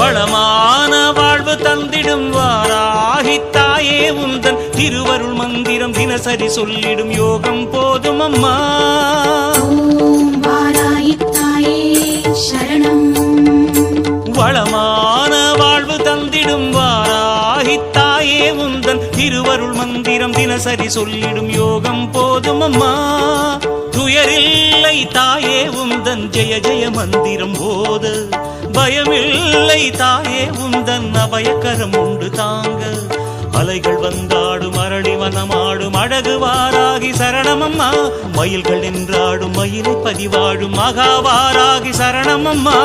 வளமான வாழ்வு தந்திடும் வாராகி தாயே உந்தன் திருவருள் மந்திரம் தினசரி சொல்லிடும் யோகம் போதும் அம்மா. ஓம் வாராகி தாயே சரணம். வளமான வாழ்வு தந்திடும் வாராகி தாயே உந்தன் திருவருள் மந்திரம் தினசரி சொல்லிடும் யோகம் போதும் அம்மா. துயரில்லை தாயே உந்தன் ஜெய ஜெய மந்திரம் போத, பயமில்லை தாயே உந்தன் அபயக்கரம் உண்டு தாங்க. அலைகள் வந்தாடும் அரளி வனமாடும் அழகு வாராகி சரணமம்மா. மயில்கள் என்றாடும் மயிலை பதிவாடும் மகாவாராகி சரணமம்மா.